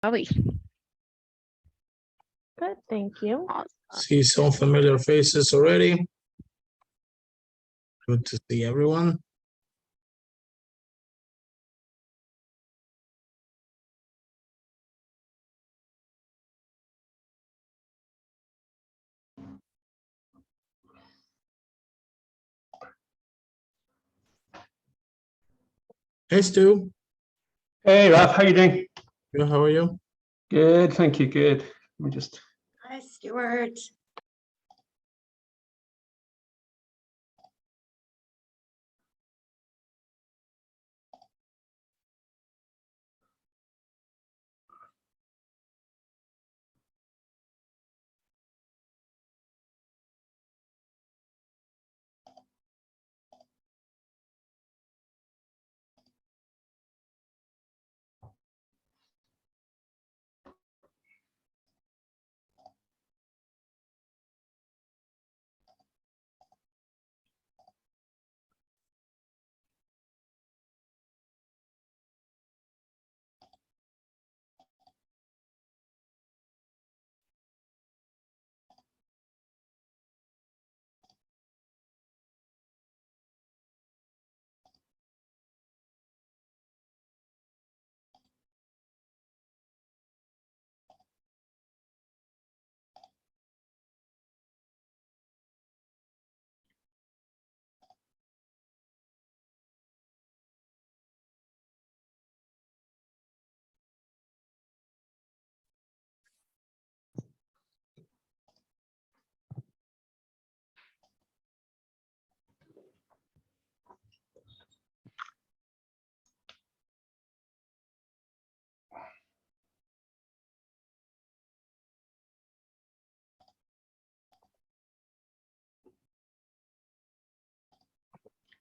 Are we? Good, thank you. Awesome. See some familiar faces already. Good to see everyone. Hey, Stu. Hey, Ralph, how you doing? Good, how are you? Good, thank you. Good. Let me just. Hi, Stuart.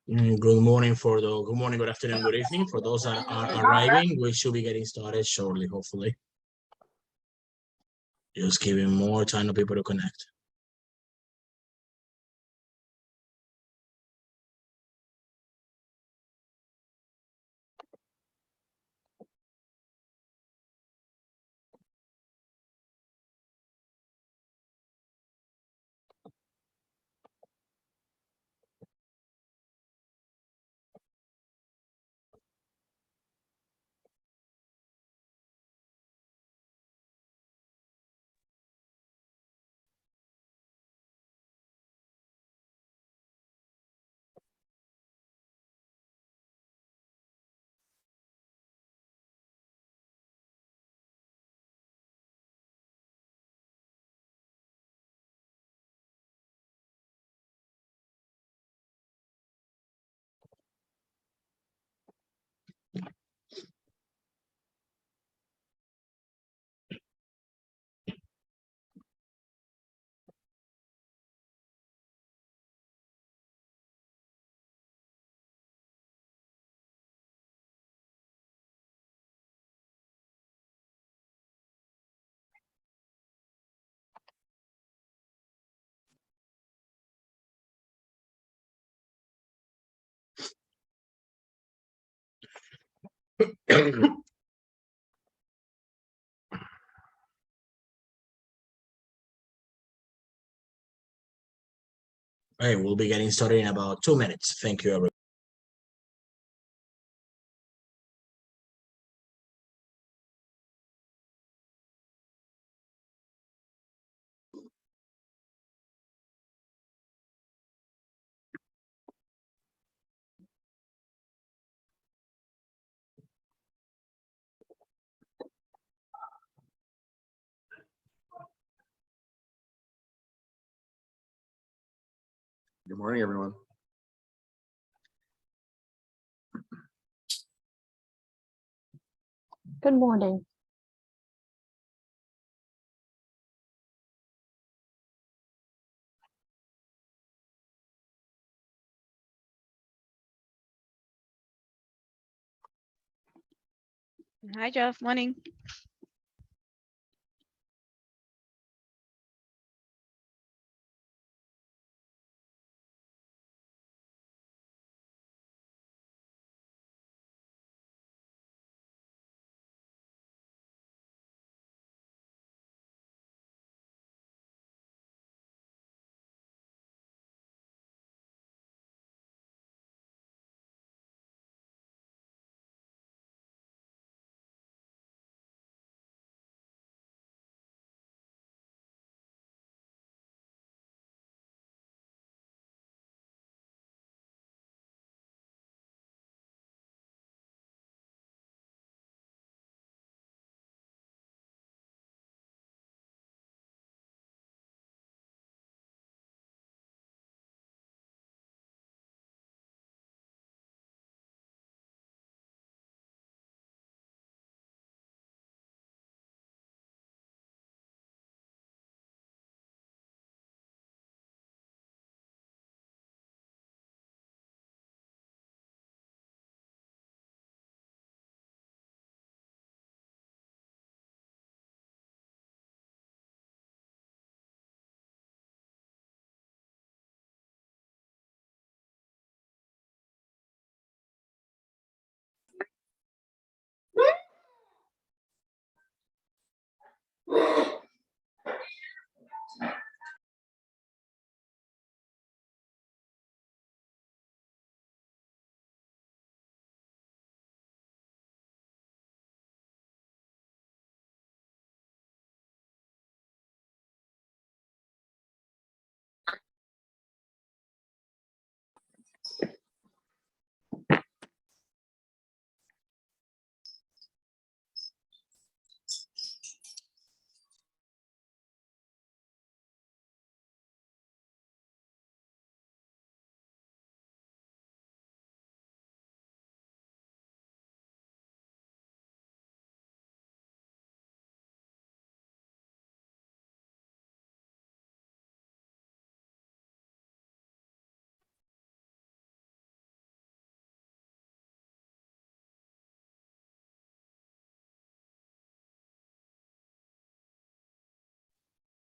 Good morning good morning, good afternoon, good evening. For those that are arriving, we should be getting started shortly, hopefully. Just giving more time for people to connect. Hey, we'll be getting started in about 2 minutes. Thank you, everyone. Good morning, everyone. Good morning. Hi, Jeff. Morning.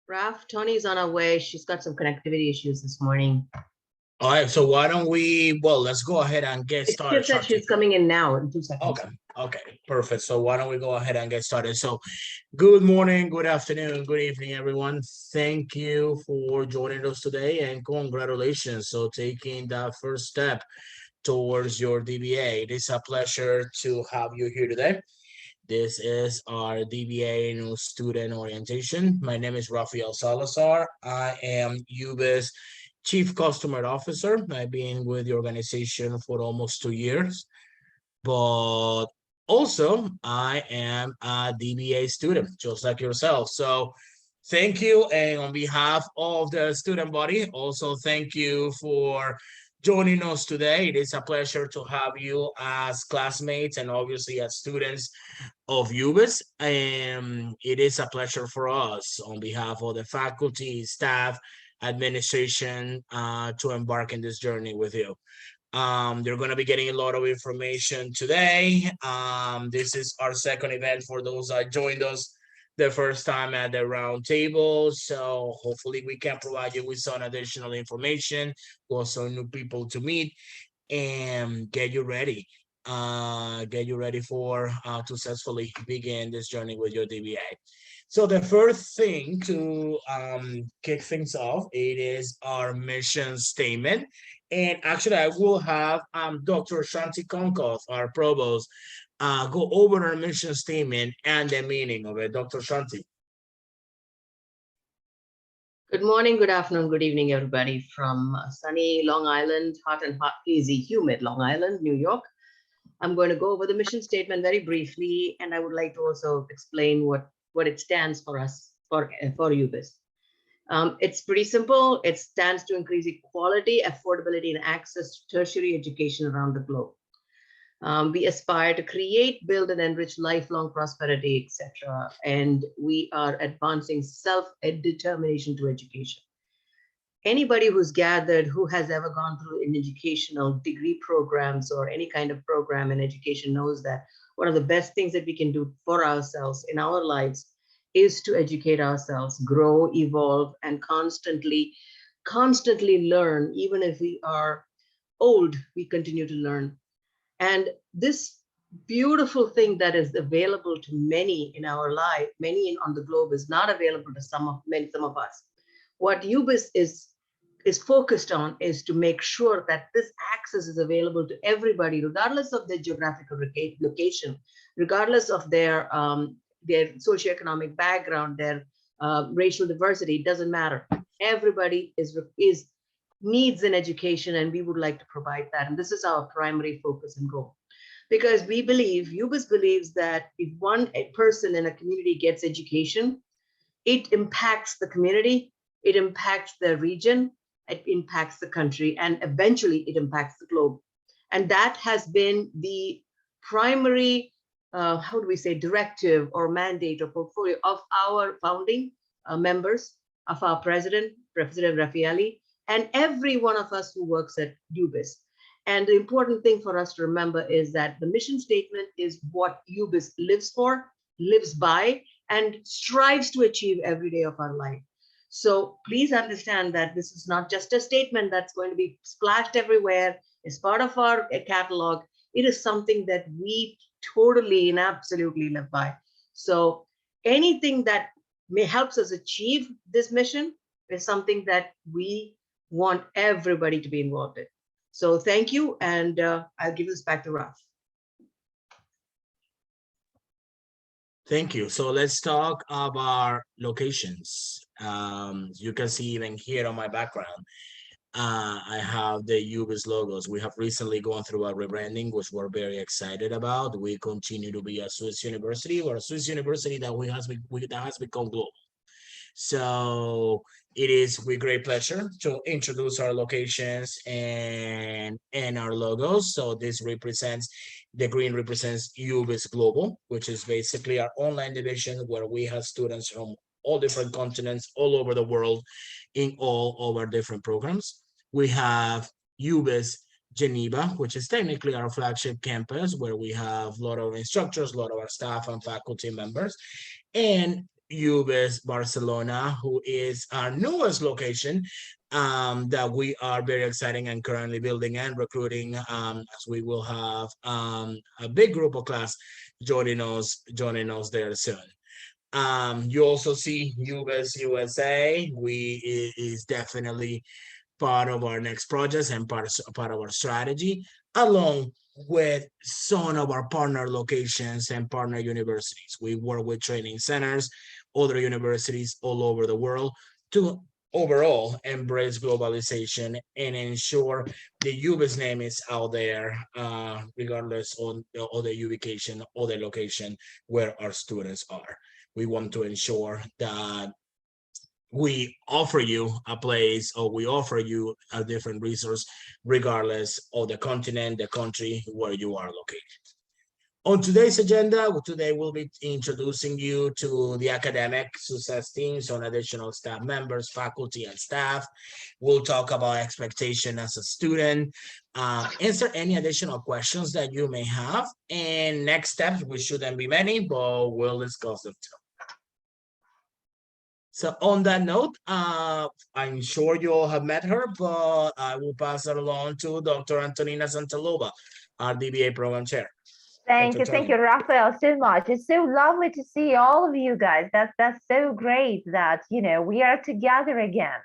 Raf, Tony's on her way. She's got some connectivity issues this morning. All right, so why don't we, well, let's go ahead and get It started. says that she's coming in now in 2 seconds. Okay, perfect. So why don't we go ahead and get started? So good morning, good afternoon, good evening, everyone. Thank you for joining us today and congratulations. So taking that first step towards your DBA. It is a pleasure to have you here today. This is our DBA new student orientation. My name is Rafael Salazar. I am UBIS Chief Customer Officer. I've been with the organization for almost 2 years, but also I am a DBA student, just like yourself. So thank you. And on behalf of the student body, also thank you for joining us today. It is a pleasure to have you as classmates and obviously as students of UBIS. And it is a pleasure for us on behalf of the faculty, staff, administration to embark in this journey with you. You're going to be getting a lot of information today. This is our second event for those that joined us the first time at the round table. So hopefully we can provide you with some additional information, also new people to meet, and get you ready for to successfully begin this journey with your DBA. So the first thing to kick things off, it is our mission statement. And actually I will have Dr. Shanti Konkoth, our provost, go over our mission statement and the meaning of it. Dr. Shanti. Good morning, good afternoon, good evening, everybody from sunny Long Island, hot and easy, humid Long Island, New York. I'm going to go over the mission statement very briefly, and I would like to also explain what it stands for us, for UBIS. It's pretty simple. It stands to increase equality, affordability, and access to tertiary education around the globe. We aspire to create, build, and enrich lifelong prosperity, etc. And we are advancing self-determination to education. Anybody who's gathered, who has ever gone through an educational degree programs or any kind of program in education knows that one of the best things that we can do for ourselves in our lives is to educate ourselves, grow, evolve, and constantly learn. Even if we are old, we continue to learn. And this beautiful thing that is available to many in our life, many on the globe, is not available to some of us. What UBIS is focused on is to make sure that this access is available to everybody, regardless of their geographical location, regardless of their socioeconomic background, their racial diversity. It doesn't matter. Everybody needs an education, and we would like to provide that. And this is our primary focus and goal, because UBIS believes that if one person in a community gets education, it impacts the community, it impacts the region, it impacts the country, and eventually it impacts the globe. And that has been the primary, directive or mandate or portfolio of our founding members, of our President Raffaelli, and every one of us who works at UBIS. And the important thing for us to remember is that the mission statement is what UBIS lives for, lives by, and strives to achieve every day of our life. So please understand that this is not just a statement that's going to be splashed everywhere as part of our catalog. It is something that we totally and absolutely live by. So anything that helps us achieve this mission is something that we want everybody to be involved in. So thank you, and I'll give this back to Raf. Thank you. So let's talk about locations. You can see even here on my background, I have the UBIS logos. We have recently gone through a rebranding, which we're very excited about. We continue to be a Swiss university, or a Swiss university that has become global. So it is with great pleasure to introduce our locations and our logos. So this represents, the green represents UBIS Global, which is basically our online division where we have students from all different continents, all over the world, in all of our different programs. We have UBIS Geneva, which is technically our flagship campus, where we have a lot of instructors, a lot of our staff and faculty members. And UBIS Barcelona, who is our newest location that we are very exciting and currently building and recruiting, as we will have a big group of class joining us there soon. You also see UBIS USA. Is definitely part of our next projects and part of our strategy, along with some of our partner locations and partner universities. We work with training centers, other universities all over the world to overall embrace globalization and ensure the UBIS name is out there, regardless of the ubication or the location where our students are. We want to ensure that we offer you a place, or we offer you a different resource regardless of the continent, the country where you are located. On today's agenda, today we'll be introducing you to the academic success team, some additional staff members, faculty, and staff. We'll talk about expectation as a student, answer any additional questions that you may have, and next steps, which shouldn't be many, but we'll discuss them too. So on that note, I'm sure you all have met her, but I will pass it along to Dr. Antonina Santalova, our DBA program chair. Thank you, Rafael, so much. It's so lovely to see all of you guys. That's so great that, you know, we are together again.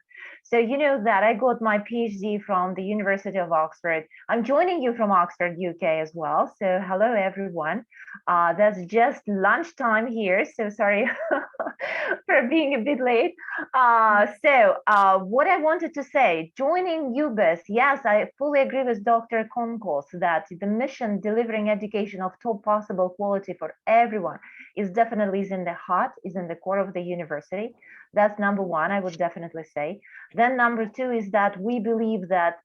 So you know that I got my PhD from the University of Oxford. I'm joining you from Oxford, UK as well. So hello, everyone. That's just lunchtime here. So sorry for being a bit late. What I wanted to say, joining UBIS, yes, I fully agree with Dr. Konkos that the mission delivering education of top possible quality for everyone is definitely in the heart, is in the core of the university. That's number one, I would definitely say. Then number two is that we believe that,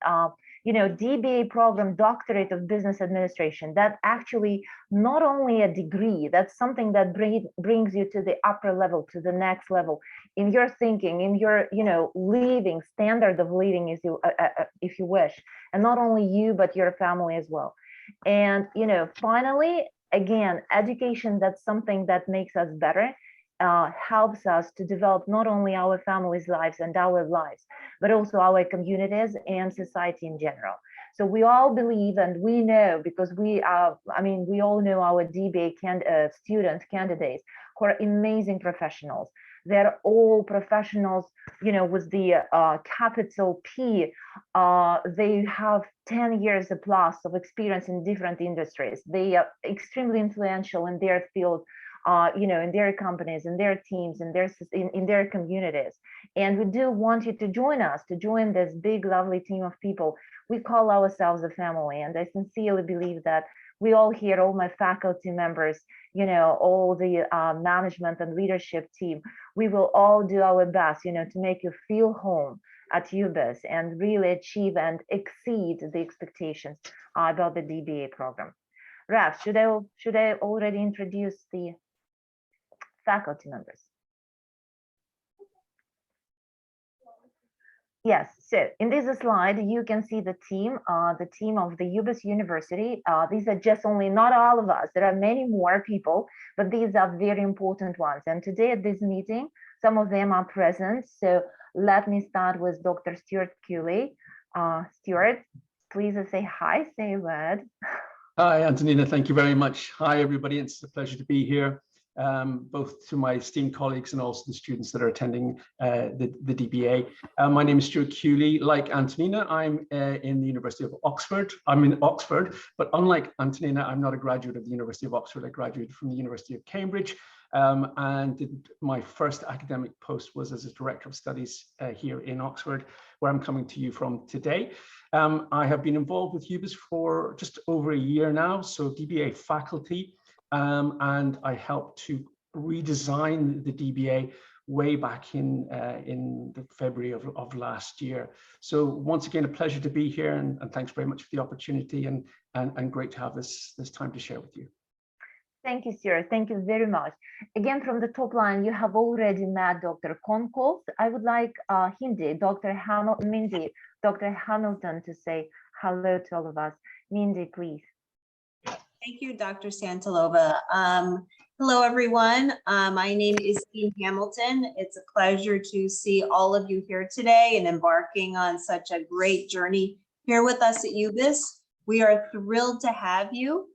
you know, DBA program, Doctorate of Business Administration, that actually not only a degree, that's something that brings you to the upper level, to the next level in your thinking, in your, you know, living, standard of living, if you wish, and not only you, but your family as well. And, you know, finally, again, education, that's something that makes us better. Helps us to develop not only our families' lives and our lives, but also our communities and society in general. So we all believe, and we know, because we are, I mean, we all know our DBA students, candidates, who are amazing professionals. They're all professionals, you know, with the capital P. They have 10 years plus of experience in different industries. They are extremely influential in their field, you know, in their companies, in their teams, in their communities. And we do want you to join us, to join this big, lovely team of people. We call ourselves a family. And I sincerely believe that we all here, all my faculty members, you know, all the management and leadership team, we will all do our best, you know, to make you feel home at UBIS and really achieve and exceed the expectations about the DBA program. Raf, should I already introduce the faculty members? Yes, so in this slide, you can see the team of the UBIS University. These are just only, not all of us, there are many more people, but these are very important ones. And today at this meeting, some of them are present. So let me start with Dr. Stuart Cooley. Stuart, please say hi, say a word. Hi, Antonina. Thank you very much. Hi, everybody. It's a pleasure to be here, both to my esteemed colleagues and also the students that are attending the DBA. My name is Stuart Cooley. Like Antonina, I'm in the University of Oxford. I'm in Oxford, but unlike Antonina, I'm not a graduate of the University of Oxford. I graduated from the University of Cambridge, and my first academic post was as a Director of Studies here in Oxford, where I'm coming to you from today. I have been involved with UBIS for just over a year now, so DBA faculty, and I helped to redesign the DBA way back in the February of last year. So once again, a pleasure to be here, and thanks very much for the opportunity, and great to have this time to share with you. Thank you, Stuart. Thank you very much. Again, from the top line, you have already met Dr. Konkos. I would like Dr. Hamilton to say hello to all of us. Mindy, please. Thank you, Dr. Santalova. Hello, everyone. My name is Dean Hamilton. It's a pleasure to see all of you here today and embarking on such a great journey here with us at UBIS. We are thrilled to have you.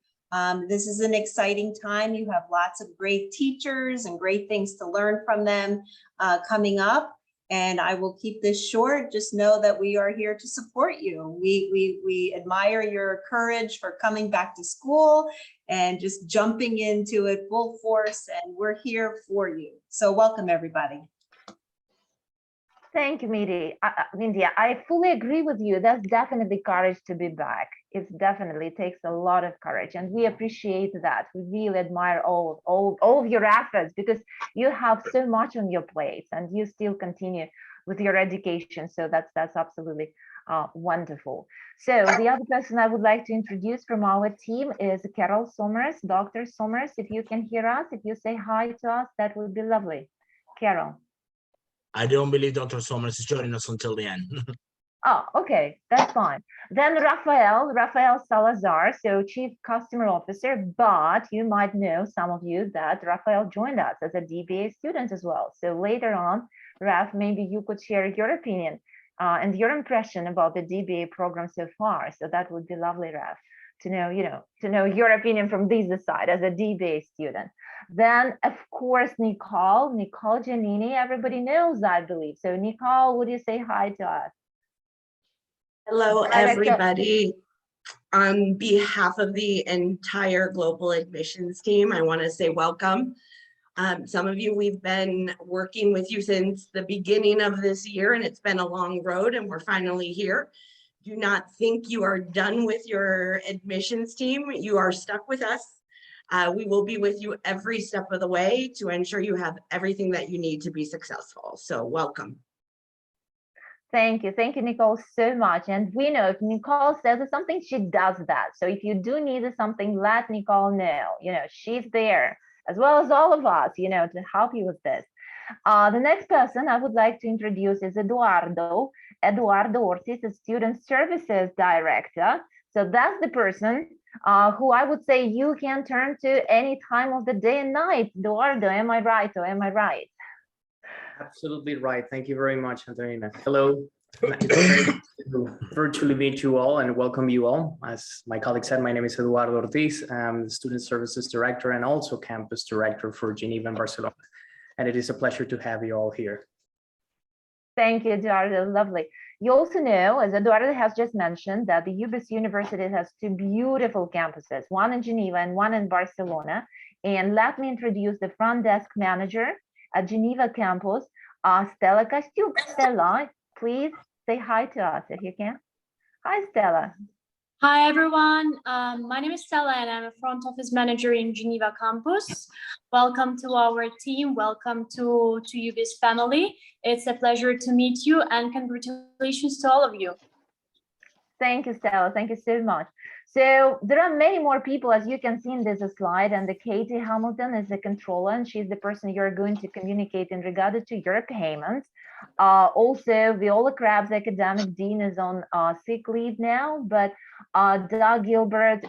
This is an exciting time. You have lots of great teachers and great things to learn from them coming up. And I will keep this short. Just know that we are here to support you. We admire your courage for coming back to school and just jumping into it full force. And we're here for you. So welcome, everybody. Thank you, Mindy. I fully agree with you. That's definitely courage to be back. It definitely takes a lot of courage, and we appreciate that. We really admire all of your efforts because you have so much on your plate, and you still continue with your education. So that's absolutely wonderful. So the other person I would like to introduce from our team is Carol Somers. Dr. Somers, if you can hear us, if you say hi to us, that would be lovely. Carol. I don't believe Dr. Somers is joining us until the end. Oh, okay, that's fine. Then Rafael Salazar, so Chief Customer Officer, but you might know, some of you, that Rafael joined us as a DBA student as well. So later on, Raf, maybe you could share your opinion and your impression about the DBA program so far. So that would be lovely, Raf, to know your opinion from this side as a DBA student. Then, of course, Nicole Giannini, everybody knows, I believe. So Nicole, would you say hi to us? Hello, everybody. On behalf of the entire global admissions team, I want to say welcome. Some of you, we've been working with you since the beginning of this year, and it's been a long road, and we're finally here. Do not think you are done with your admissions team. You are stuck with us. We will be with you every step of the way to ensure you have everything that you need to be successful. So welcome. Thank you, Nicole, so much. And we know if Nicole says something, she does that. So if you do need something, let Nicole know. She's there, as well as all of us, to help you with this. The next person I would like to introduce is Eduardo Ortiz, the Student Services Director. So that's the person who I would say you can turn to any time of the day and night. Eduardo, am I right or am I right? Absolutely right. Thank you very much, Antonina. Hello. It's great to virtually meet you all and welcome you all. As my colleague said, my name is Eduardo Ortiz. I'm the Student Services Director and also Campus Director for Geneva and Barcelona. And it is a pleasure to have you all here. Thank you, Eduardo. Lovely. You also know, as Eduardo has just mentioned, that the UBIS University has two beautiful campuses, one in Geneva and one in Barcelona. And let me introduce the front desk manager at Geneva campus, Stella Castiu. Stella, please say hi to us if you can. Hi, Stella. Hi, everyone. My name is Stella, and I'm a front office manager in Geneva campus. Welcome to our team. Welcome to UBIS family. It's a pleasure to meet you, and congratulations to all of you. Thank you, Stella. Thank you so much. So there are many more people, as you can see in this slide, and the Katie Hamilton is the controller, and she's the person you're going to communicate in regard to your payments. Also, Viola Krabs, academic dean, is on sick leave now, but Doug Gilbert,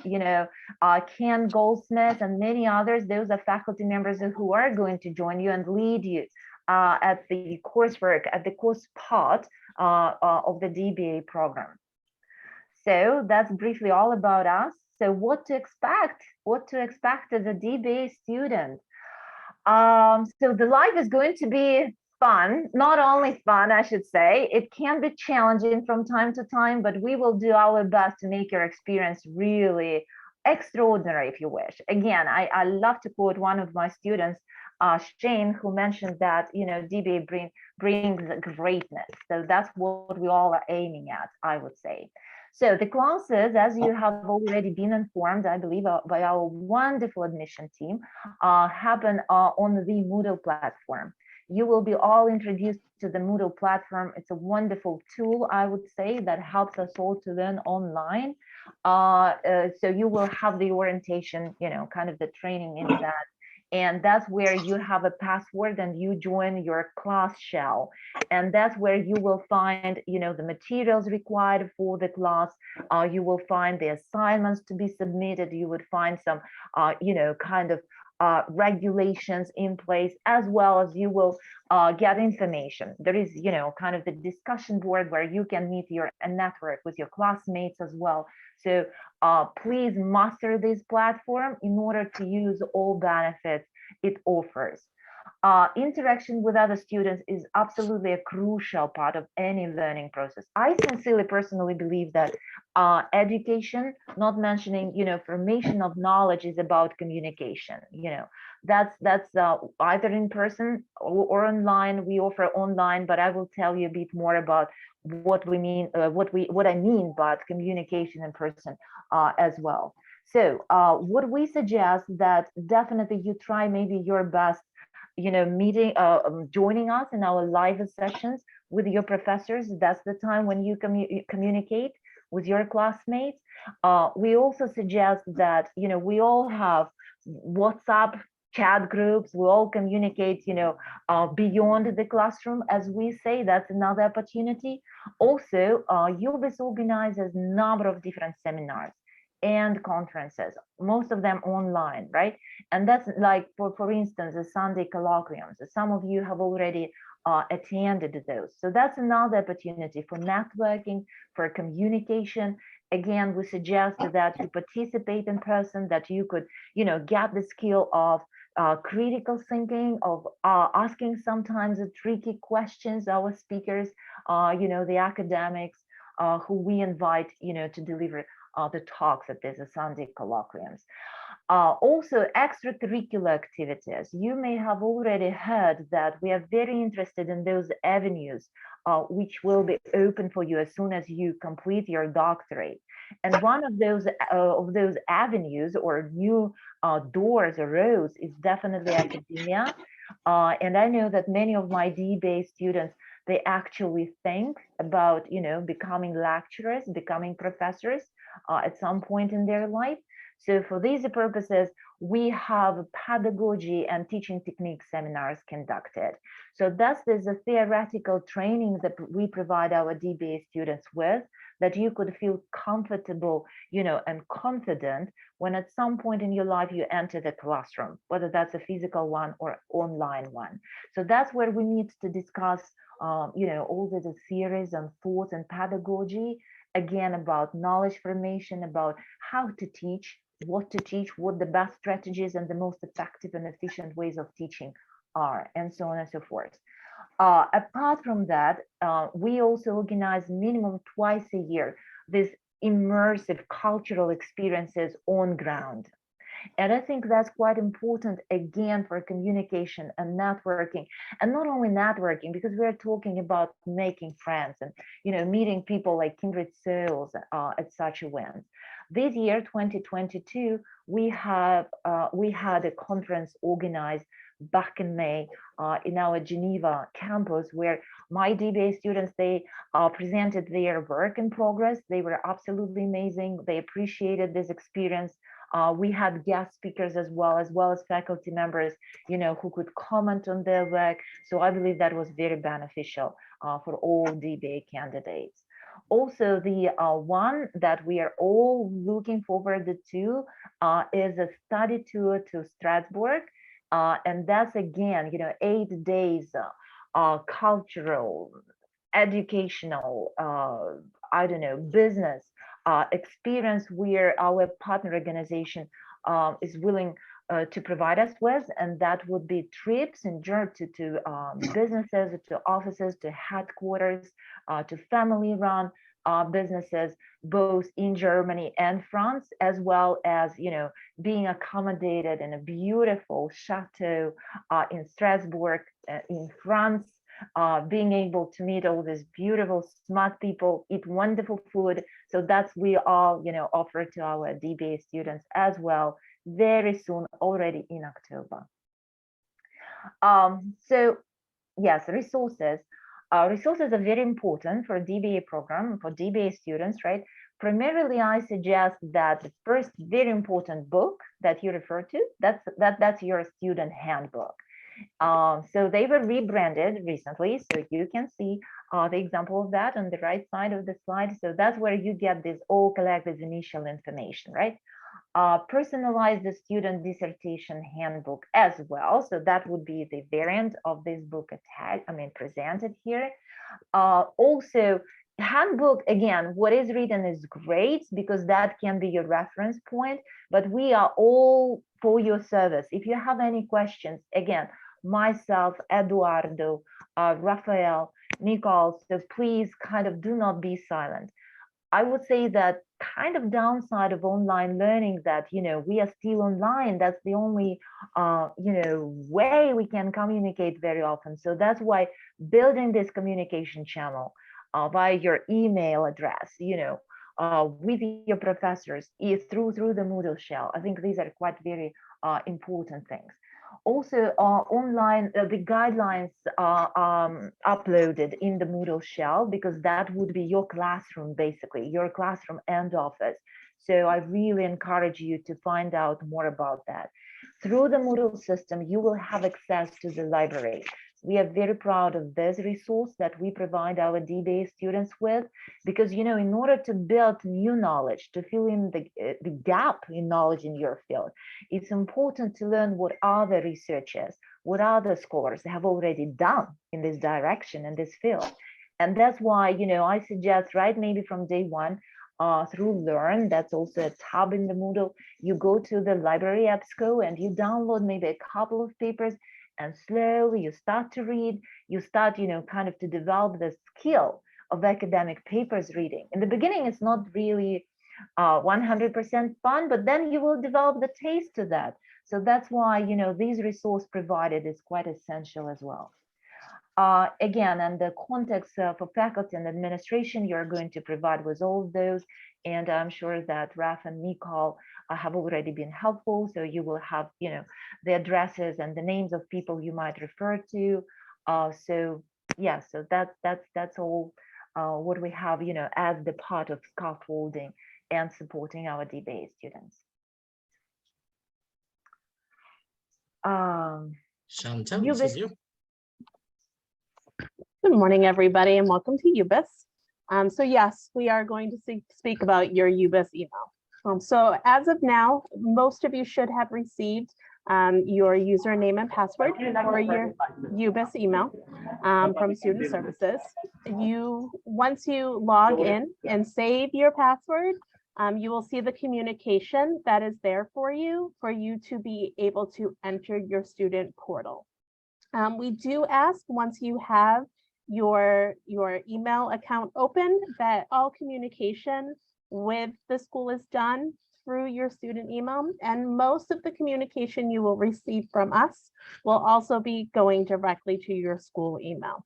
Ken Goldsmith, and many others, those are faculty members who are going to join you and lead you at the coursework, at the course part of the DBA program. So that's briefly all about us. So what to expect as a DBA student. So the life is going to be fun, not only fun, I should say. It can be challenging from time to time, but we will do our best to make your experience really extraordinary, if you wish. Again, I love to quote one of my students, Shane, who mentioned that, DBA brings greatness. So that's what we all are aiming at, I would say. So the classes, as you have already been informed, I believe, by our wonderful admission team, happen on the Moodle platform. You will be all introduced to the Moodle platform. It's a wonderful tool, I would say, that helps us all to learn online. So you will have the orientation, kind of the training in that. And that's where you have a password and you join your class shell. And that's where you will find, the materials required for the class. You will find the assignments to be submitted. You would find some, kind of regulations in place, as well as you will get information. There is, kind of the discussion board where you can meet your and network with your classmates as well. So please master this platform in order to use all benefits it offers. Interaction with other students is absolutely a crucial part of any learning process. I sincerely personally believe that education, not mentioning, formation of knowledge, is about communication. That's either in person or online. We offer online, but I will tell you a bit more about what we mean, what I mean by communication in person as well. So what we suggest that definitely you try maybe your best, joining us in our live sessions with your professors. That's the time when you communicate with your classmates. We also suggest that, we all have WhatsApp chat groups. We all communicate, beyond the classroom, as we say. That's another opportunity. Also, UBIS organizes a number of different seminars and conferences, most of them online, right? And that's like, for instance, the Sunday colloquiums. Some of you have already attended those. So that's another opportunity for networking, for communication. Again, we suggest that you participate in person, that you could, get the skill of critical thinking, of asking sometimes tricky questions, our speakers, the academics who we invite, to deliver the talks at these Sunday colloquiums. Also, extracurricular activities. You may have already heard that we are very interested in those avenues, which will be open for you as soon as you complete your doctorate. And one of those avenues or new doors or roads is definitely academia. And I know that many of my DBA students, they actually think about, becoming lecturers, becoming professors at some point in their life. So for these purposes, we have pedagogy and teaching technique seminars conducted. So that's the theoretical training that we provide our DBA students with, that you could feel comfortable, and confident when at some point in your life you enter the classroom, whether that's a physical one or online one. So that's where we need to discuss, all the theories and thoughts and pedagogy, again, about knowledge formation, about how to teach, what the best strategies and the most effective and efficient ways of teaching are, and so on and so forth. Apart from that, we also organize minimum twice a year these immersive cultural experiences on ground. And I think that's quite important, again, for communication and networking. And not only networking, because we're talking about making friends and, meeting people like kindred souls at such events. This year, 2022, we had a conference organized back in May in our Geneva campus, where my DBA students, they presented their work in progress. They were absolutely amazing. They appreciated this experience. We had guest speakers as well as faculty members, who could comment on their work. So I believe that was very beneficial for all DBA candidates. Also, the one that we are all looking forward to is a study tour to Strasbourg. And that's, again, 8 days cultural, educational, business experience, where our partner organization is willing to provide us with, and that would be trips and journeys to businesses, to offices, to headquarters, to family-run businesses, both in Germany and France, as well as being accommodated in a beautiful chateau in Strasbourg, in France. Being able to meet all these beautiful, smart people, eat wonderful food. So that's we all, offer to our DBA students as well, very soon, already in October. So yes, resources. Resources are very important for a DBA program, for DBA students, right? Primarily, I suggest that the first very important book that you refer to, that's your student handbook. So they were rebranded recently, so you can see the example of that on the right side of the slide. So that's where you get this all collected initial information, right? Personalize the student dissertation handbook as well. So that would be the variant of this book presented here. Also, handbook, again, what is written is great because that can be your reference point, but we are all for your service. If you have any questions, again, myself, Eduardo, Rafael, Nicole, so please kind of do not be silent. I would say that kind of downside of online learning that, we are still online. That's the only, way we can communicate very often. So that's why building this communication channel via your email address, with your professors through the Moodle shell. I think these are quite very important things. Also, online, the guidelines are uploaded in the Moodle shell because that would be your classroom, basically, your classroom and office. So I really encourage you to find out more about that. Through the Moodle system, you will have access to the library. We are very proud of this resource that we provide our DBA students with, because, in order to build new knowledge, to fill in the gap in knowledge in your field, it's important to learn what other researchers, what other scholars have already done in this direction, in this field. And that's why, I suggest, right, maybe from day one, through Learn, that's also a tab in the Moodle, you go to the library EBSCO and you download maybe a couple of papers, and slowly you start to read, you start, kind of to develop the skill of academic papers reading. In the beginning, it's not really 100% fun, but then you will develop the taste to that. So that's why, these resource provided is quite essential as well. Again, and the context for faculty and administration, you're going to provide with all of those. And I'm sure that Raf and Nicole have already been helpful. So you will have, the addresses and the names of people you might refer to. So yeah, so that's all what we have, as the part of scaffolding and supporting our DBA students. Chantal, this is you. Good morning, everybody, and welcome to UBIS. So yes, we are going to speak about your UBIS email. So as of now, most of you should have received your username and password for your UBIS email from Student Services. Once you log in and save your password, you will see the communication that is there for you to be able to enter your student portal. We do ask, once you have your email account open, that all communication with the school is done through your student email, and most of the communication you will receive from us will also be going directly to your school email.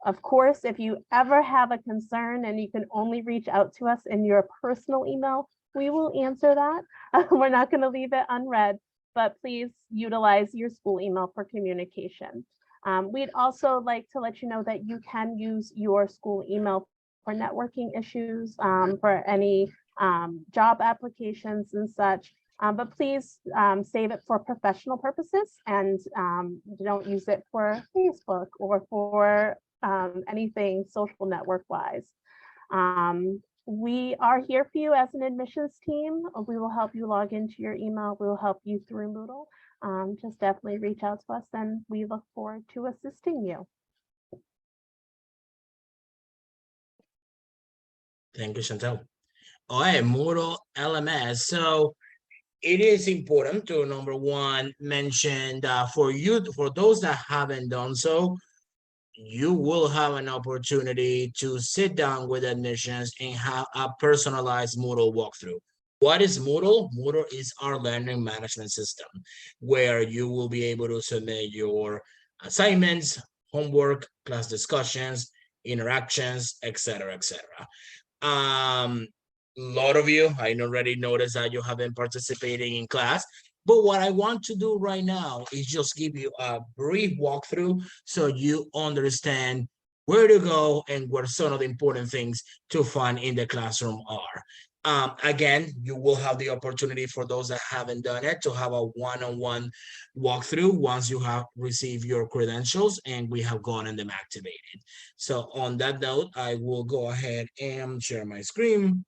Of course, if you ever have a concern and you can only reach out to us in your personal email, we will answer that. We're not going to leave it unread, but please utilize your school email for communication. We'd also like to let you know that you can use your school email for networking issues, for any job applications and such, but please save it for professional purposes and don't use it for Facebook or for anything social network wise. We are here for you as an admissions team. We will help you log into your email. We will help you through Moodle. Just definitely reach out to us, and we look forward to assisting you. Thank you, Chantal. All right, Moodle LMS. So it is important to, number one, mention that for those that haven't done so, you will have an opportunity to sit down with admissions and have a personalized Moodle walkthrough. What is Moodle? Moodle is our learning management system, where you will be able to submit your assignments, homework, class discussions, interactions, etc., etc. A lot of you, I already noticed that you have been participating in class, but what I want to do right now is just give you a brief walkthrough so you understand where to go and what some of the important things to find in the classroom are. Again, you will have the opportunity, for those that haven't done it, to have a one-on-one walkthrough once you have received your credentials and we have gotten them activated. So on that note, I will go ahead and share my screen.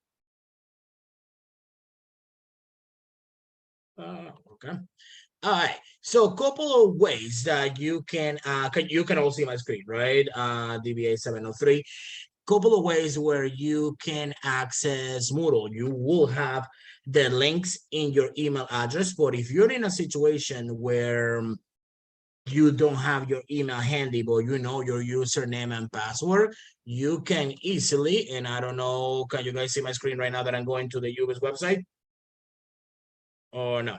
Okay. All right. So a couple of ways that you can all see my screen, right? DBA 703. Couple of ways where you can access Moodle. You will have the links in your email address, but if you're in a situation where you don't have your email handy, but you know your username and password, you can easily, and I don't know, can you guys see my screen right now that I'm going to the UBIS website? Or no?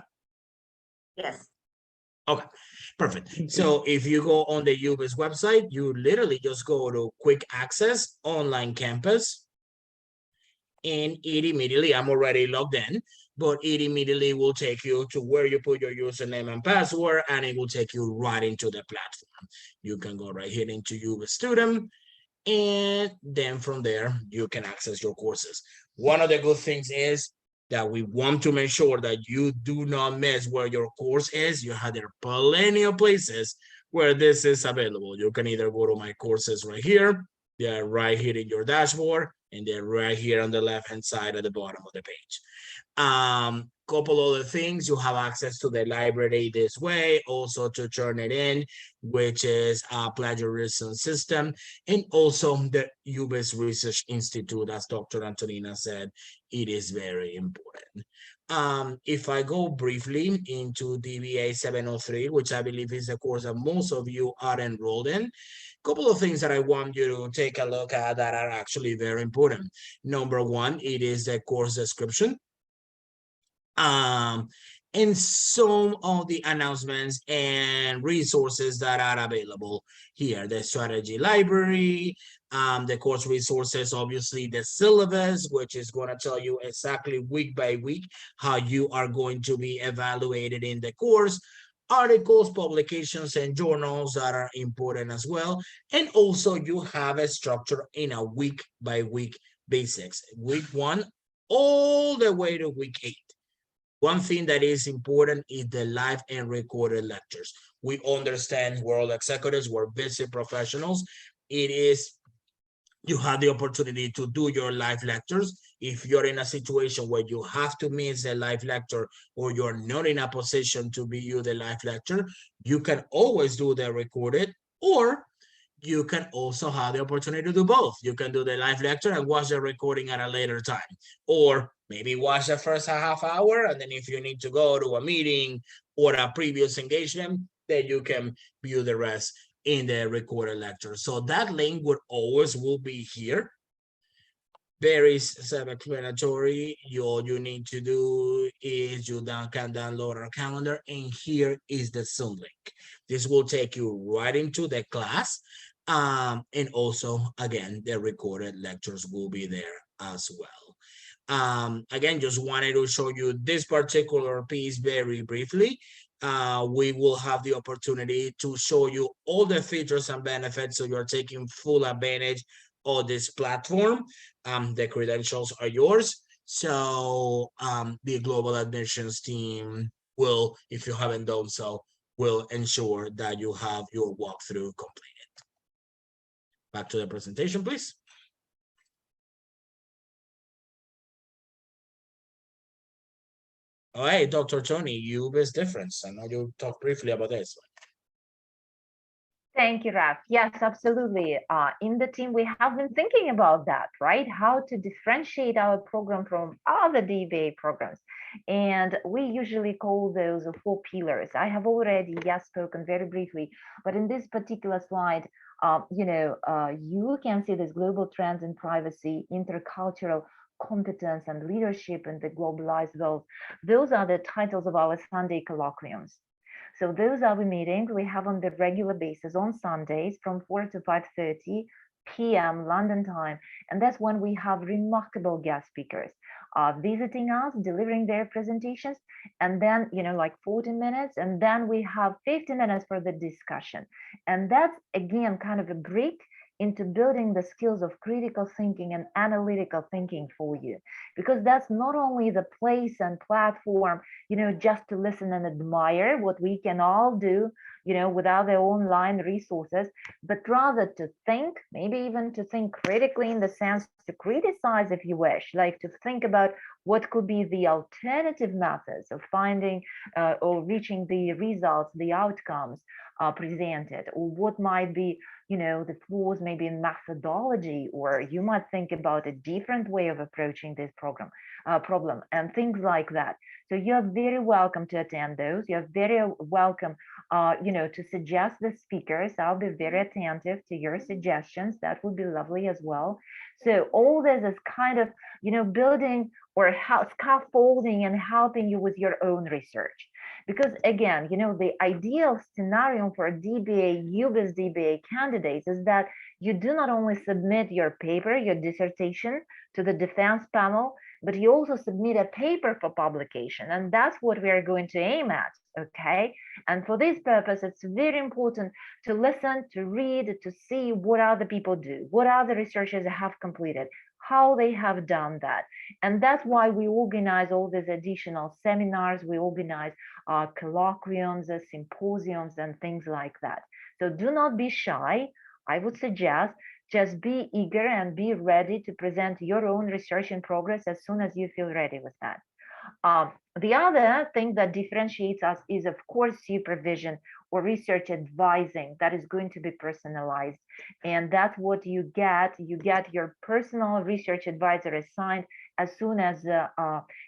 Yes. Okay, perfect. So if you go on the UBIS website, you literally just go to quick access online campus, and it immediately, I'm already logged in, but it immediately will take you to where you put your username and password, and it will take you right into the platform. You can go right here into UBIS student, and then from there, you can access your courses. One of the good things is that we want to make sure that you do not miss where your course is. You have there plenty of places where this is available. You can either go to my courses right here, they're right here in your dashboard, and they're right here on the left-hand side at the bottom of the page. Couple other things, you have access to the library this way, also to turn it in, which is a plagiarism system, and also the UBIS Research Institute, as Dr. Antonina said, it is very important. If I go briefly into DBA 703, which I believe is the course that most of you are enrolled in, couple of things that I want you to take a look at that are actually very important. Number one, it is the course description. And some of the announcements and resources that are available here, the strategy library, the course resources, obviously the syllabus, which is going to tell you exactly week by week how you are going to be evaluated in the course, articles, publications, and journals that are important as well. And also you have a structure in a week by week basics, week 1 all the way to week 8. One thing that is important is the live and recorded lectures. We understand we're all executives, we're busy professionals. It is, you have the opportunity to do your live lectures. If you're in a situation where you have to miss a live lecture, or you're not in a position to view the live lecture, you can always do the recorded, or you can also have the opportunity to do both. You can do the live lecture and watch the recording at a later time, or maybe watch the first half hour, and then if you need to go to a meeting or a previous engagement, then you can view the rest in the recorded lecture. So that link will always be here. Very self-explanatory. All you need to do is you can download our calendar, and here is the Zoom link. This will take you right into the class. And also, again, the recorded lectures will be there as well. Again, just wanted to show you this particular piece very briefly. We will have the opportunity to show you all the features and benefits, so you're taking full advantage of this platform. The credentials are yours. So the global admissions team will, if you haven't done so, will ensure that you have your walkthrough completed. Back to the presentation, please. All right, Dr. Tony, UBIS difference. I know you talked briefly about this. Thank you, Raf. Yes, absolutely. In the team, we have been thinking about that, right? How to differentiate our program from other DBA programs. And we usually call those 4 pillars. I have already spoken very briefly, but in this particular slide, you can see this global trends in privacy, intercultural competence, and leadership in the globalized world. Those are the titles of our Sunday colloquiums. So those are the meetings we have on the regular basis on Sundays from 4 to 5:30 p.m. London time. And that's when we have remarkable guest speakers visiting us, delivering their presentations, and then, like 40 minutes, and then we have 50 minutes for the discussion. And that's, again, kind of a break into building the skills of critical thinking and analytical thinking for you, because that's not only the place and platform, just to listen and admire what we can all do, without their online resources, but rather to think, maybe even to think critically, in the sense to criticize if you wish, like to think about what could be the alternative methods of finding or reaching the results, the outcomes presented, or what might be the flaws maybe in methodology, or you might think about a different way of approaching this problem and things like that. So you're very welcome to attend those. You're very welcome to suggest the speakers. I'll be very attentive to your suggestions. That would be lovely as well. So all this is kind of building or scaffolding and helping you with your own research. Because again, the ideal scenario for DBA, UBIS DBA candidates is that you do not only submit your paper, your dissertation to the defense panel, but you also submit a paper for publication. And that's what we are going to aim at, okay? And for this purpose, it's very important to listen, to read, to see what other people do, what other researchers have completed, how they have done that. And that's why we organize all these additional seminars, we organize colloquiums, symposiums, and things like that. So do not be shy. I would suggest just be eager and be ready to present your own research in progress as soon as you feel ready with that. The other thing that differentiates us is, of course, supervision or research advising that is going to be personalized. And that's what you get. You get your personal research advisor assigned as soon as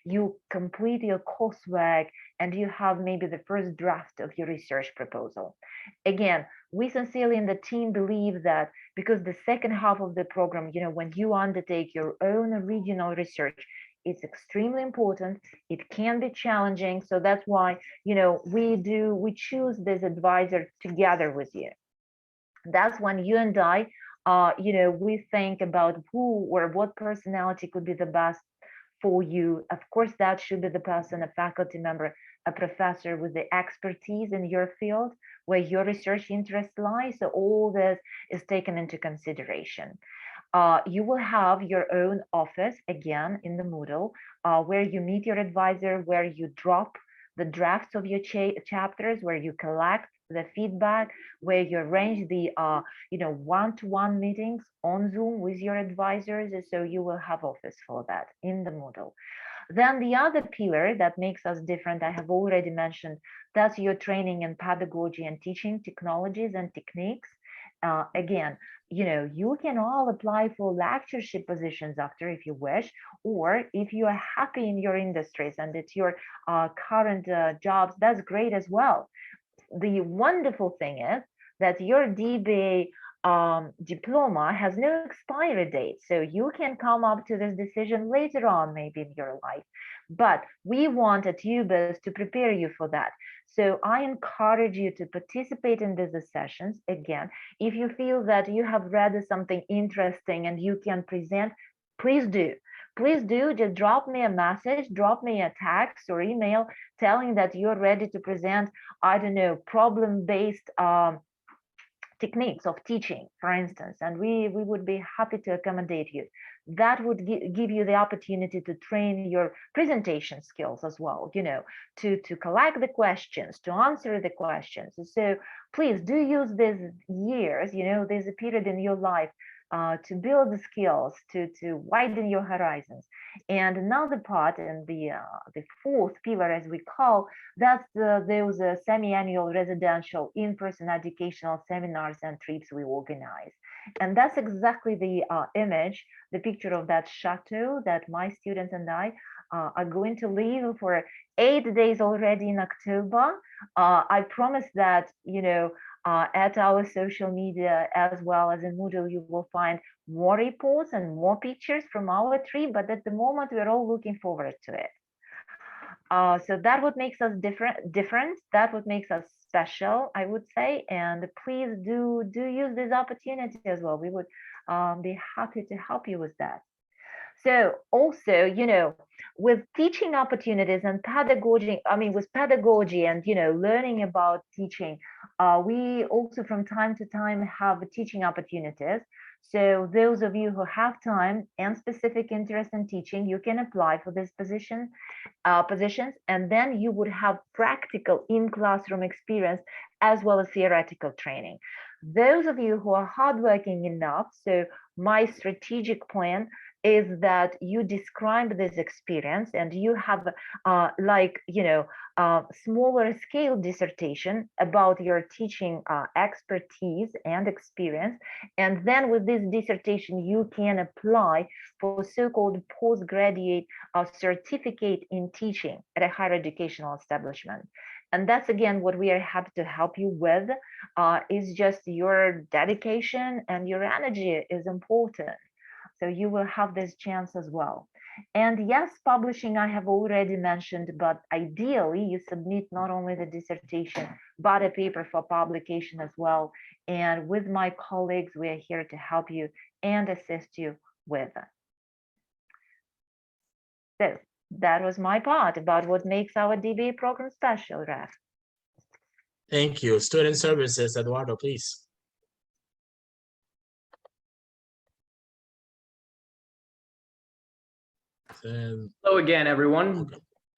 you complete your coursework and you have maybe the first draft of your research proposal. Again, we sincerely in the team believe that because the second half of the program, when you undertake your own original research, it's extremely important. It can be challenging. So that's why, we choose this advisor together with you. That's when you and I, we think about who or what personality could be the best for you. Of course, that should be the person, a faculty member, a professor with the expertise in your field where your research interests lie. So all this is taken into consideration. You will have your own office again in the Moodle where you meet your advisor, where you drop the drafts of your chapters, where you collect the feedback, where you arrange the one-to-one meetings on Zoom with your advisors. So you will have office for that in the Moodle. Then the other pillar that makes us different, I have already mentioned, that's your training in pedagogy and teaching technologies and techniques. Again, you can all apply for lectureship positions after if you wish, or if you are happy in your industries and it's your current jobs, that's great as well. The wonderful thing is that your DBA diploma has no expiry date, so you can come up to this decision later on, maybe in your life. But we want at UBIS to prepare you for that. So I encourage you to participate in these sessions. Again, if you feel that you have read something interesting and you can present, please do. Please do, just drop me a message, drop me a text or email telling that you're ready to present, I don't know, problem-based techniques of teaching, for instance, and we would be happy to accommodate you. That would give you the opportunity to train your presentation skills as well, to collect the questions, to answer the questions. So please do use these years, there's a period in your life to build the skills, to widen your horizons. And another part, and the fourth pillar, as we call, that's those semi-annual residential in-person educational seminars and trips we organize. And that's exactly the image, the picture of that chateau that my students and I are going to live for 8 days already in October. I promise that, at our social media as well as in Moodle, you will find more reports and more pictures from our trip, but at the moment we're all looking forward to it. So that what makes us different, that what makes us special, I would say. And please do use this opportunity as well. We would be happy to help you with that. So also, with teaching opportunities and pedagogy, with pedagogy and, learning about teaching, we also from time to time have teaching opportunities. So those of you who have time and specific interest in teaching, you can apply for this positions, and then you would have practical in-classroom experience as well as theoretical training. Those of you who are hardworking enough, so my strategic plan is that you describe this experience and you have smaller scale dissertation about your teaching expertise and experience, and then with this dissertation you can apply for so-called postgraduate certificate in teaching at a higher educational establishment. And that's again what we are happy to help you with, is just your dedication and your energy is important. So you will have this chance as well. And yes, publishing I have already mentioned, but ideally you submit not only the dissertation, but a paper for publication as well. And with my colleagues, we are here to help you and assist you with that. So that was my part about what makes our DBA program special, Raf. Thank you. Student Services, Eduardo, please. Hello again, everyone.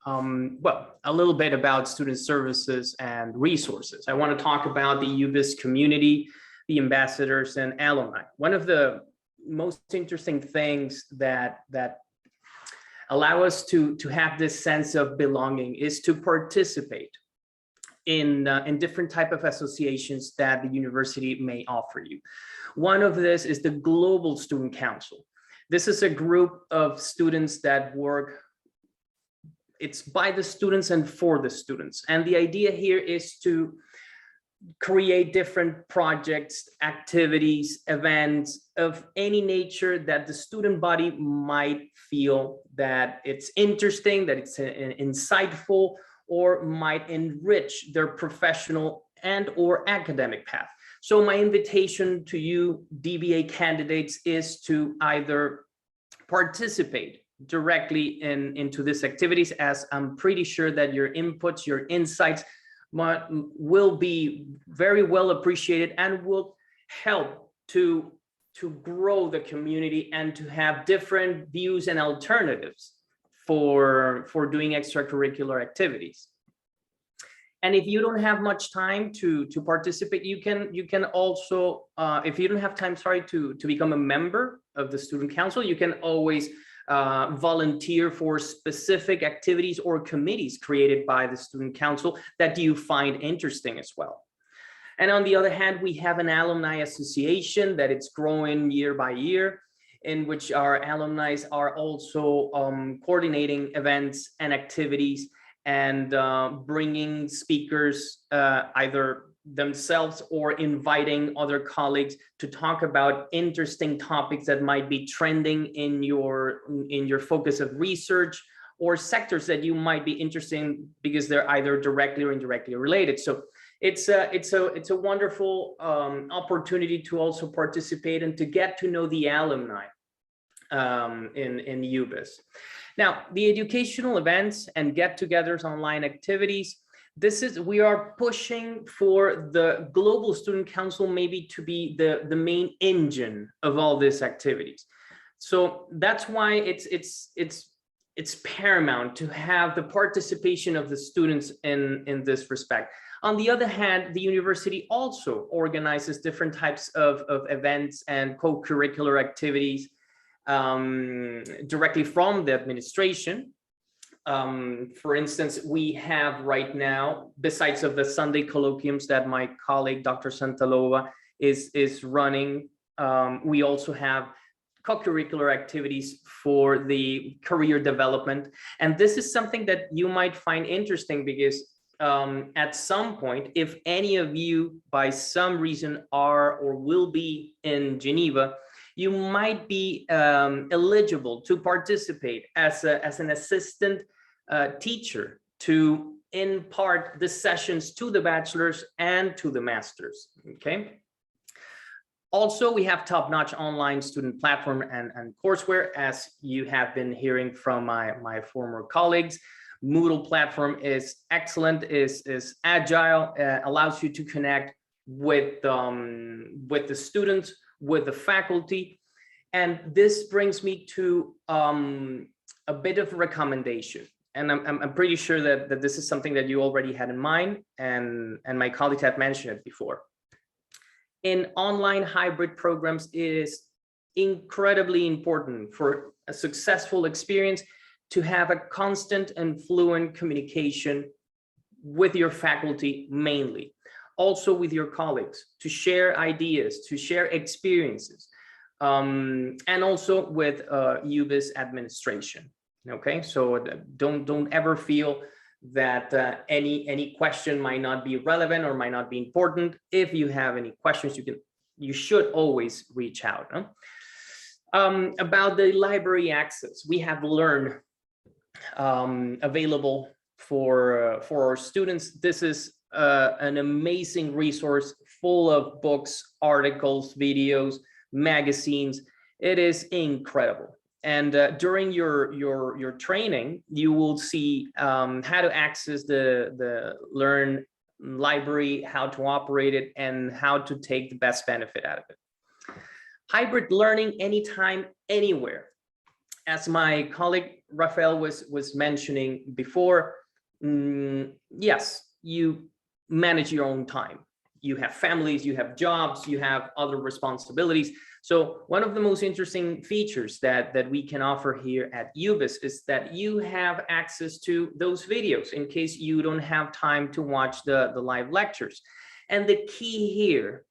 Well, a little bit about student services and resources. I want to talk about the UBIS community, the ambassadors and alumni. One of the most interesting things that allow us to have this sense of belonging is to participate in different type of associations that the university may offer you. One of this is the Global Student Council. This is a group of students that work, it's by the students and for the students. And the idea here is to create different projects, activities, events of any nature that the student body might feel that it's interesting, that it's insightful, or might enrich their professional and or academic path. So my invitation to you DBA candidates is to either participate directly into these activities, as I'm pretty sure that your inputs, your insights will be very well appreciated and will help to grow the community and to have different views and alternatives for doing extracurricular activities. And if you don't have much time to participate, you can also, if you don't have time, to become a member of the student council, you can always volunteer for specific activities or committees created by the student council that you find interesting as well. And on the other hand, we have an alumni association that it's growing year by year, in which our alumni are also coordinating events and activities and bringing speakers, either themselves or inviting other colleagues to talk about interesting topics that might be trending in your focus of research, or sectors that you might be interested in because they're either directly or indirectly related. So it's a wonderful opportunity to also participate and to get to know the alumni in UBIS. Now, the educational events and get-togethers, online activities, we are pushing for the Global Student Council maybe to be the main engine of all these activities. So that's why it's paramount to have the participation of the students in this respect. On the other hand, the university also organizes different types of events and co-curricular activities directly from the administration. For instance, we have right now, besides of the Sunday colloquiums that my colleague, Dr. Santalova, is running, we also have co-curricular activities for the career development. And this is something that you might find interesting because at some point, if any of you by some reason are or will be in Geneva, you might be eligible to participate as an assistant teacher to impart the sessions to the bachelors and to the masters, okay? Also, we have top-notch online student platform and courseware, as you have been hearing from my former colleagues. Moodle platform is excellent, is agile, allows you to connect with the students, with the faculty. And this brings me to a bit of a recommendation. And I'm pretty sure that this is something that you already had in mind, and my colleagues have mentioned it before. In online hybrid programs, it is incredibly important for a successful experience to have a constant and fluent communication with your faculty mainly, also with your colleagues, to share ideas, to share experiences, and also with UBIS administration. Okay, so don't ever feel that any question might not be relevant or might not be important. If you have any questions, you should always reach out. Huh? About the library access, we have Learn available for our students. This is an amazing resource full of books, articles, videos, magazines. It is incredible. And during your training, you will see how to access the Learn library, how to operate it, and how to take the best benefit out of it. Hybrid learning anytime, anywhere. As my colleague Rafael was mentioning before, yes, you manage your own time. You have families, you have jobs, you have other responsibilities. So one of the most interesting features that we can offer here at UBIS is that you have access to those videos in case you don't have time to watch the live lectures. And the key here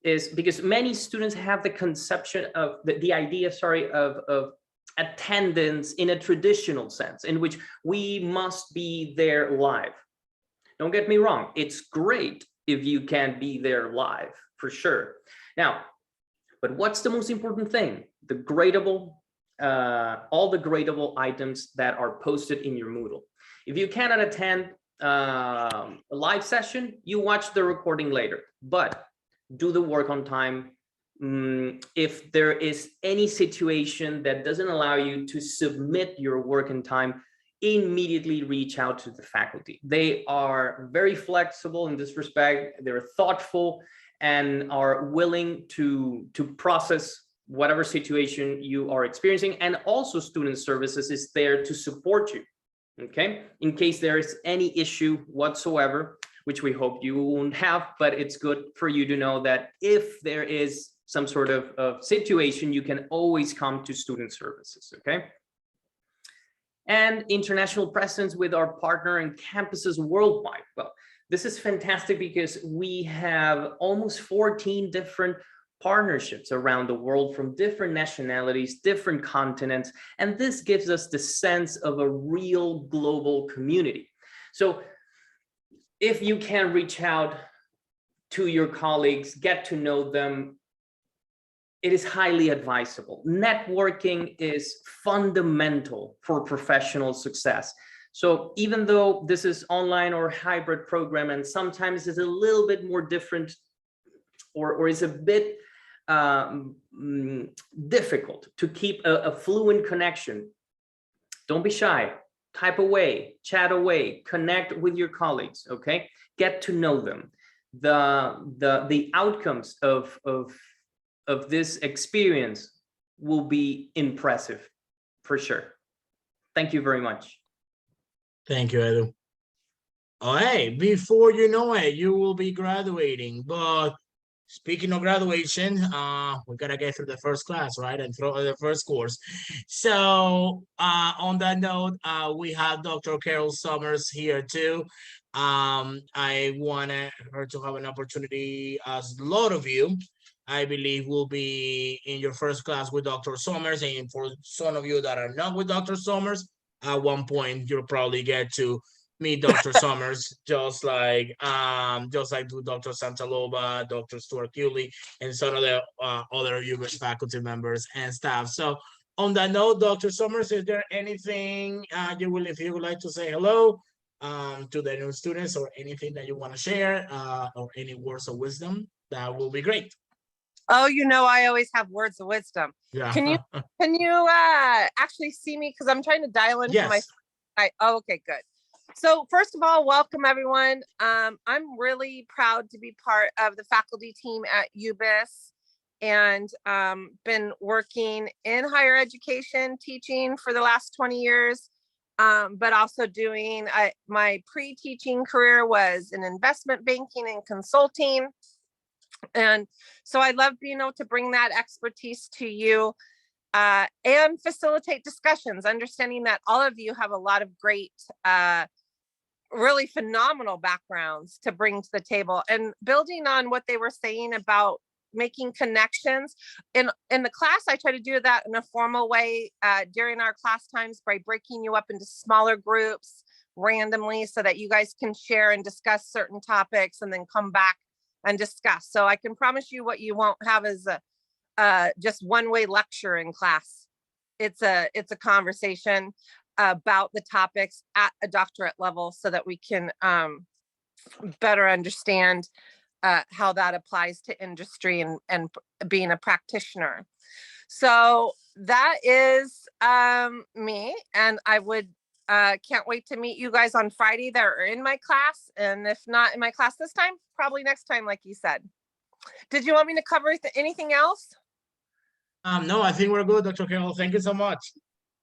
is, because many students have the conception of the idea, sorry, of attendance in a traditional sense, in which we must be there live. Don't get me wrong, it's great if you can be there live, for sure. Now, but what's the most important thing? The gradable, all the gradable items that are posted in your Moodle. If you cannot attend a live session, you watch the recording later, but do the work on time. If there is any situation that doesn't allow you to submit your work in time, immediately reach out to the faculty. They are very flexible in this respect. They're thoughtful and are willing to process whatever situation you are experiencing. And also student services is there to support you, okay? In case there is any issue whatsoever, which we hope you won't have, but it's good for you to know that if there is some sort of situation, you can always come to student services, okay? And international presence with our partner and campuses worldwide. Well, this is fantastic because we have almost 14 different partnerships around the world from different nationalities, different continents, and this gives us the sense of a real global community. So if you can reach out to your colleagues, get to know them, it is highly advisable. Networking is fundamental for professional success. So even though this is online or hybrid program, and sometimes it's a little bit more different or is a bit difficult to keep a fluent connection, don't be shy. Type away, chat away, connect with your colleagues, okay? Get to know them. The outcomes of this experience will be impressive, for sure. Thank you very much. Thank you, Edu. All right, before you know it, you will be graduating. But speaking of graduation, we gotta get through the first class, right? And through the first course. So on that note, we have Dr. Carol Summers here too. I wanted her to have an opportunity, as a lot of you, I believe, will be in your first class with Dr. Summers. And for some of you that are not with Dr. Summers, at one point you'll probably get to meet Dr. Summers, just like with Dr. Santalova, Dr. Stuart Cooley, and some of the other UBIS faculty members and staff. So on that note, Dr. Summers, is there anything if you would like to say hello to the new students, or anything that you want to share, or any words of wisdom, that will be great. Oh, you know, I always have words of wisdom. Yeah. Can you actually see me? Because I'm trying to dial into my. Yes. Oh, okay, good. So first of all, welcome everyone. I'm really proud to be part of the faculty team at UBIS, and been working in higher education, teaching for the last 20 years. But also doing, my pre-teaching career was in investment banking and consulting. And so I love being able to bring that expertise to you and facilitate discussions, understanding that all of you have a lot of great, really phenomenal backgrounds to bring to the table. And building on what they were saying about making connections in the class, I try to do that in a formal way during our class times by breaking you up into smaller groups randomly so that you guys can share and discuss certain topics and then come back and discuss. So I can promise you what you won't have is a just one-way lecture in class. It's a conversation about the topics at a doctorate level so that we can better understand how that applies to industry and being a practitioner. So that is me, and I would can't wait to meet you guys on Friday that are in my class, and if not in my class this time, probably next time, like you said. Did you want me to cover anything else? No, I think we're good, Dr. Carroll. Thank you so much.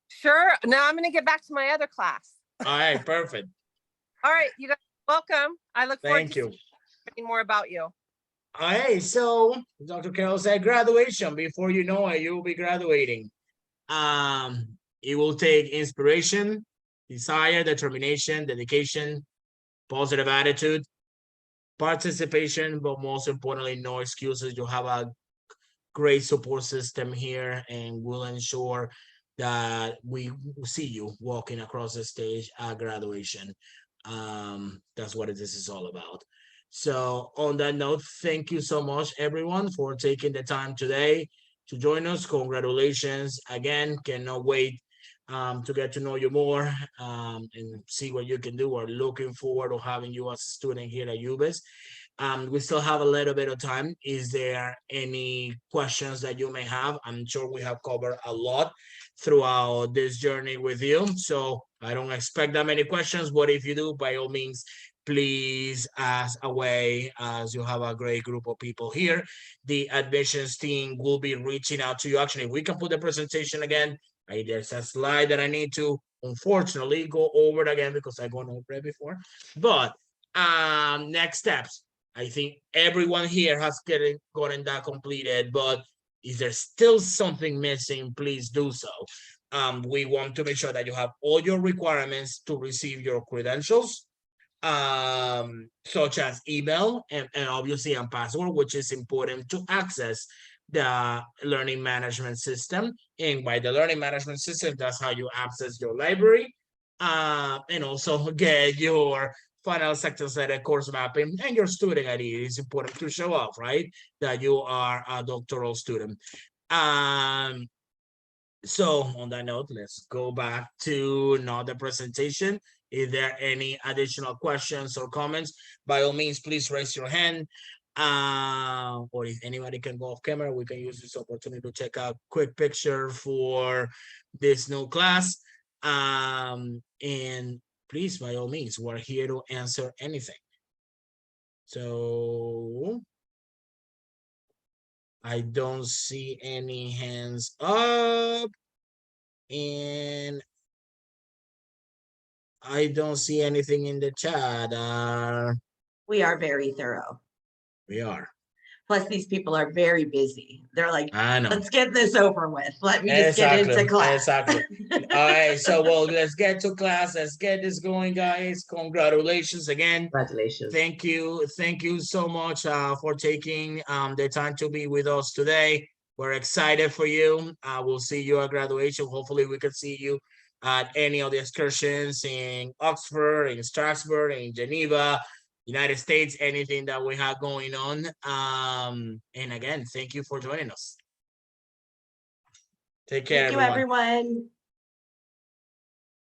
Sure. Now I'm going to get back to my other class. All right, perfect. All right, you guys, welcome. I look forward Thank to you. seeing more about you. All right, so Dr. Carroll said graduation. Before you know it, you will be graduating. It will take inspiration, desire, determination, dedication, positive attitude, participation, but most importantly, no excuses. You have a great support system here, and we'll ensure that we see you walking across the stage at graduation. That's what this is all about. So on that note, thank you so much, everyone, for taking the time today to join us. Congratulations again. Cannot wait to get to know you more and see what you can do. We're looking forward to having you as a student here at UBIS. We still have a little bit of time. Is there any questions that you may have? I'm sure we have covered a lot throughout this journey with you, so I don't expect that many questions, but if you do, by all means, please ask away, as you have a great group of people here. The admissions team will be reaching out to you. Actually, we can put the presentation again. There's a slide that I need to, unfortunately, go over it again because I've gone over it before. But next steps. I think everyone here has gotten that completed, but is there still something missing? Please do so. We want to make sure that you have all your requirements to receive your credentials, such as email and obviously a password, which is important to access the learning management system. And by the learning management system, that's how you access your library and also get your final sector set course mapping and your student ID. It is important to show off, right, that you are a doctoral student. So on that note, let's go back to another presentation. Is there any additional questions or comments? By all means, please raise your hand. Or if anybody can go off camera, we can use this opportunity to take a quick picture for this new class. And please, by all means, we're here to answer anything. So I don't see any hands up, and I don't see anything in the chat. We are very thorough. We are. Plus, these people are very busy. They're like, I know. let's get this over with. Let me just get into class. Exactly. All right. So, well, let's get to class. Let's get this going, guys. Congratulations again. Congratulations. Thank you. Thank you so much for taking the time to be with us today. We're excited for you. We'll see you at graduation. Hopefully, we can see you at any of the excursions in Oxford, in Strasbourg, in Geneva, United States, anything that we have going on. And again, thank you for joining us. Take care, Thank you, everyone.